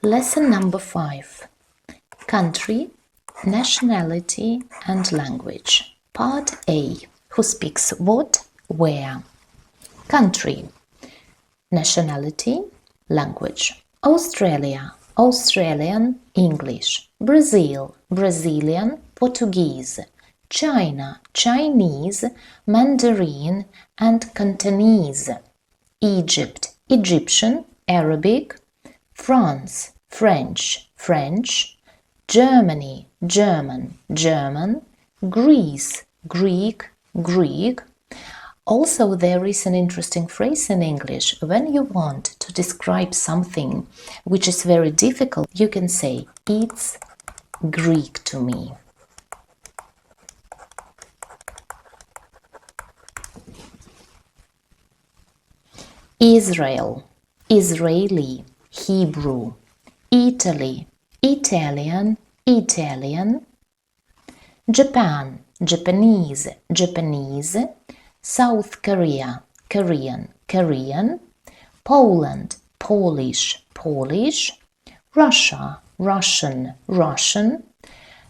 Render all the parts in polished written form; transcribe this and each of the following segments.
Lesson number 5. Country, nationality and language. Part A. Who speaks what, where? Country, nationality, language. Australia, Australian, English. Brazil, Brazilian, Portuguese. China, Chinese, Mandarin and Cantonese. Egypt, Egyptian, Arabic. France, French, French. Germany, German, German. Greece, Greek, Greek. Also, there is an interesting phrase in English. When you want to describe something which is very difficult, you can say, it's Greek to me. Israel, Israeli, Hebrew. Italy, Italian, Italian. Japan, Japanese, Japanese. South Korea, Korean, Korean. Poland, Polish, Polish. Russia, Russian, Russian.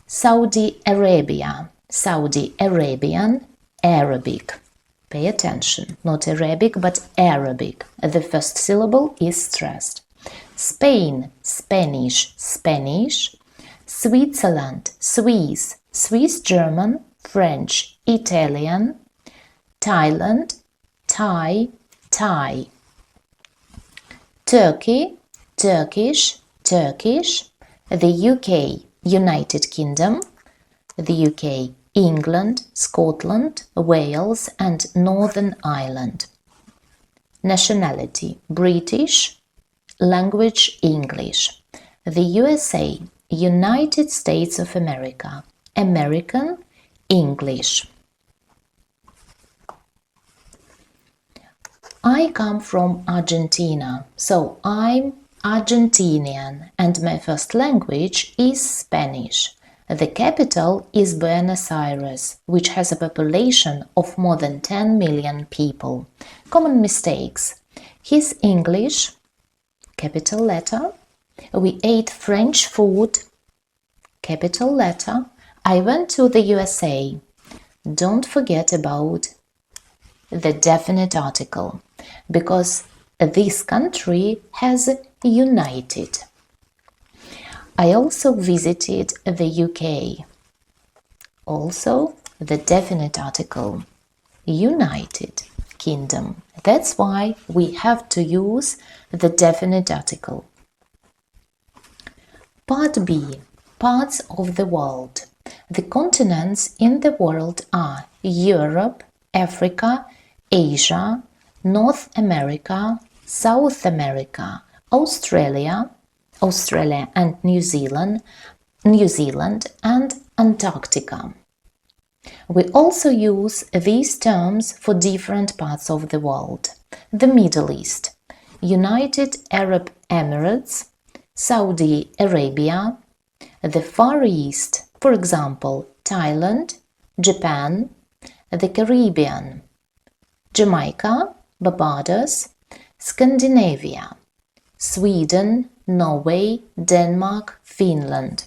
Saudi Arabia, Saudi Arabian, Arabic. Pay attention, not Arabic but Arabic. The first syllable is stressed. Spain, Spanish, Spanish. Switzerland, Swiss, Swiss German, French, Italian. Thailand, Thai, Thai. Turkey, Turkish, Turkish. The UK, United Kingdom. The UK, England, Scotland, Wales and Northern Ireland. Nationality, British. Language, English. The USA, United States of America. American, English. I come from Argentina, so I'm Argentinian and my first language is Spanish. The capital is Buenos Aires, which has a population of more than 10 million people. Common mistakes. He's English, capital letter. We ate French food, capital letter. I went to the USA. Don't forget about the definite article, because this country has united. I also visited the UK. Also, the definite article, United Kingdom. That's why we have to use the definite article. Part B. Parts of the world. The continents in the world are Europe, Africa, Asia, North America, South America, Australia and New Zealand and Antarctica. We also use these terms for different parts of the world. The Middle East, United Arab Emirates, Saudi Arabia, the Far East, for example, Thailand, Japan, the Caribbean, Jamaica, Barbados, Scandinavia, Sweden, Norway, Denmark, Finland.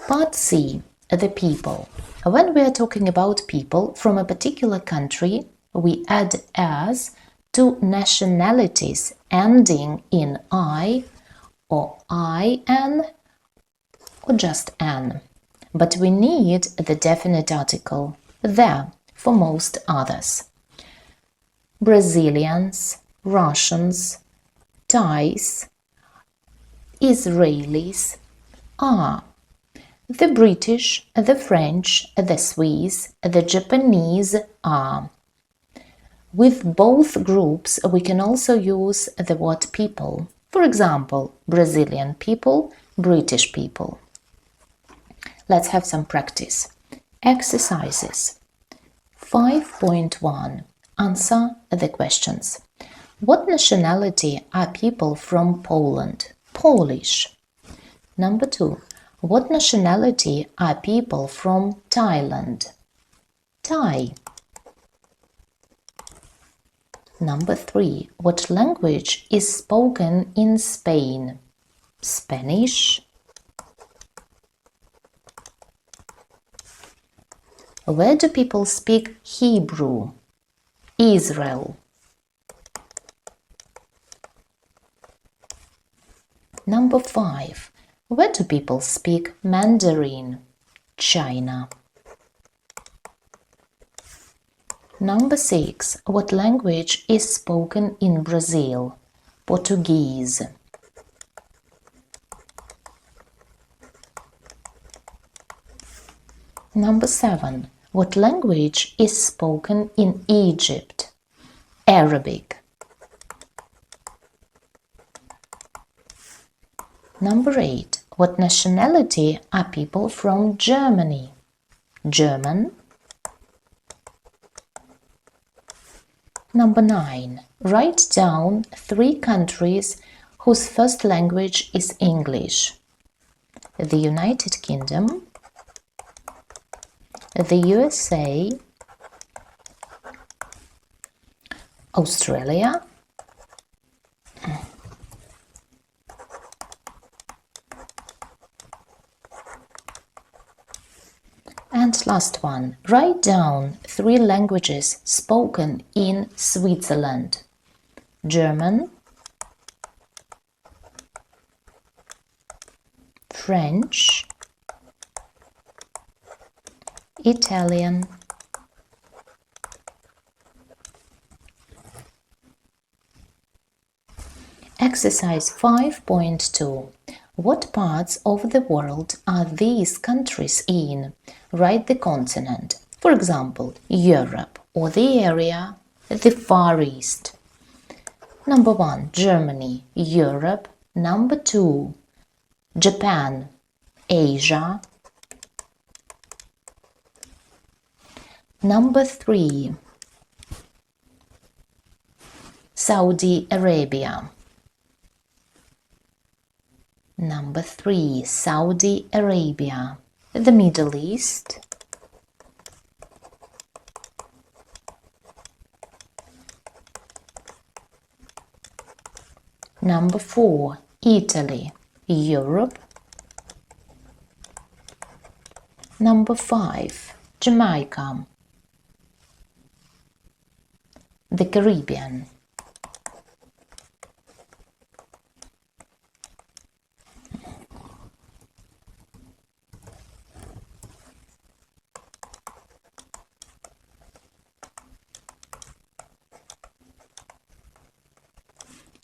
Part C. The people. When we are talking about people from a particular country, we add as to nationalities ending in I or IN or just N. But we need the definite article there for most others. Brazilians, Russians, Thais, Israelis are. The British, the French, the Swiss, the Japanese are. With both groups, we can also use the word people. For example, Brazilian people, British people. Let's have some practice. Exercises. 5.1. Answer the questions. What nationality are people from Poland? Polish. Number 2. What nationality are people from Thailand? Thai. Number 3. What language is spoken in Spain? Spanish. Where do people speak Hebrew? Israel. Number 5. Where do people speak Mandarin? China. Number 6. What language is spoken in Brazil? Portuguese. Number 7. What language is spoken in Egypt? Arabic. Number 8. What nationality are people from Germany? German. Number 9. Write down 3 countries whose first language is English. The United Kingdom, the USA, Australia, and last one, write down 3 languages spoken in Switzerland. German, French, Italian, Exercise 5.2. What parts of the world are these countries in? Write the continent. For example, Europe, or the area, the Far East. Number 1, Germany, Europe. Number 2, Japan, Asia. Number 3, Saudi Arabia. Number 3, Saudi Arabia, the Middle East. Number 4, Italy, Europe. Number 5, Jamaica, the Caribbean.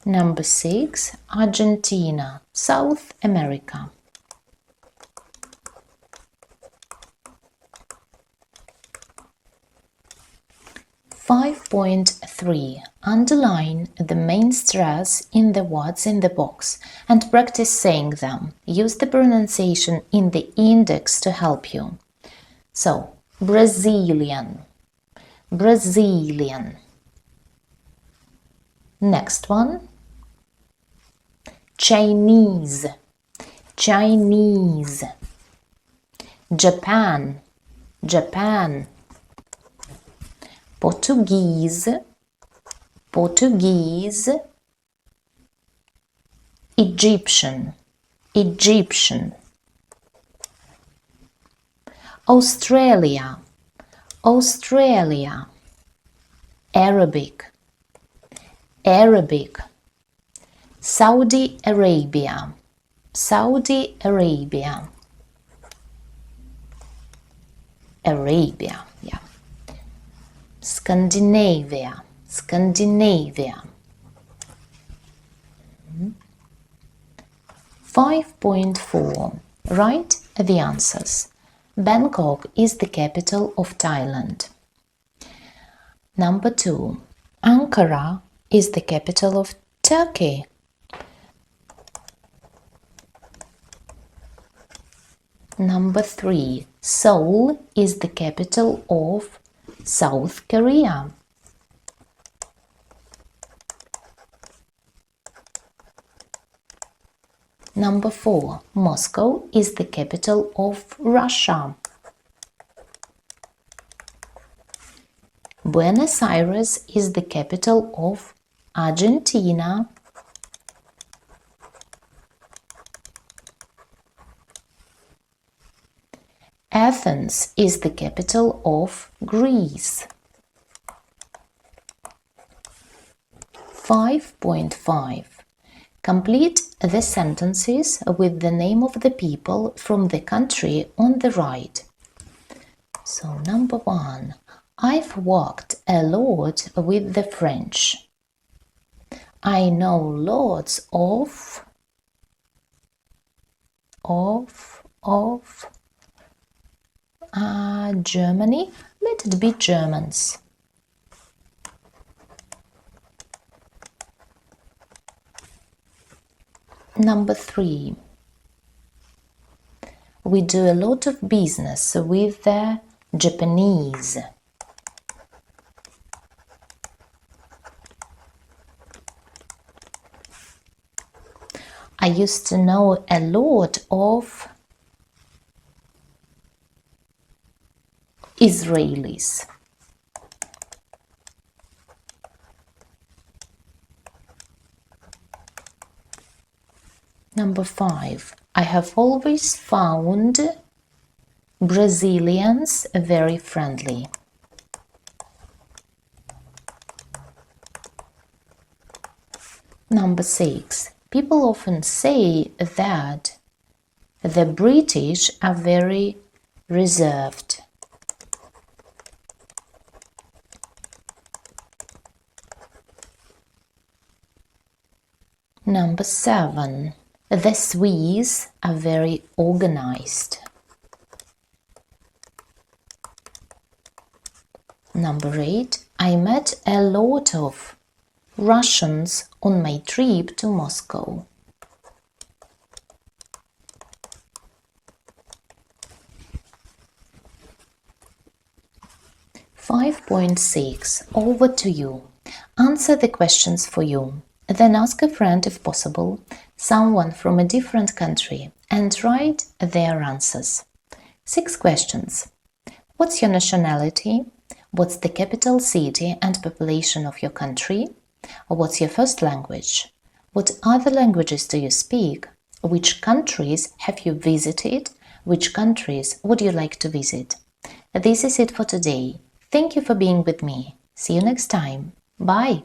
Number 6, Argentina, South America. .3. Underline the main stress in the words in the box and practice saying them. Use the pronunciation in the index to help you. So, Brazilian, Brazilian. Next one, Chinese, Chinese. Japan, Japan. Portuguese, Portuguese. Egyptian, Egyptian. Australia, Australia. Arabic, Arabic. Saudi Arabia, Saudi Arabia. Arabia, yeah. Scandinavia, Scandinavia. 5.4. Write the answers. Bangkok is the capital of Thailand. Number 2. Ankara is the capital of Turkey. Number 3. Seoul is the capital of South Korea. Number 4. Moscow is the capital of Russia. Buenos Aires is the capital of Argentina. Athens is the capital of Greece. 5.5. Complete the sentences with the name of the people from the country on the right. So, number 1. I've worked a lot with the French. I know lots of Germany. Let it be Germans. Number 3. We do a lot of business with the Japanese. I used to know a lot of Israelis. Number 5. I have always found Brazilians very friendly. Number 6. People often say that the British are very reserved. Number 7. The Swiss are very organized. Number 8. I met a lot of Russians on my trip to Moscow. .6. Over to you. Answer the questions for you. Then ask a friend, if possible, someone from a different country, and write their answers. 6 questions. What's your nationality? What's the capital city and population of your country? What's your first language? What other languages do you speak? Which countries have you visited? Which countries would you like to visit? This is it for today. Thank you for being with me. See you next time. Bye!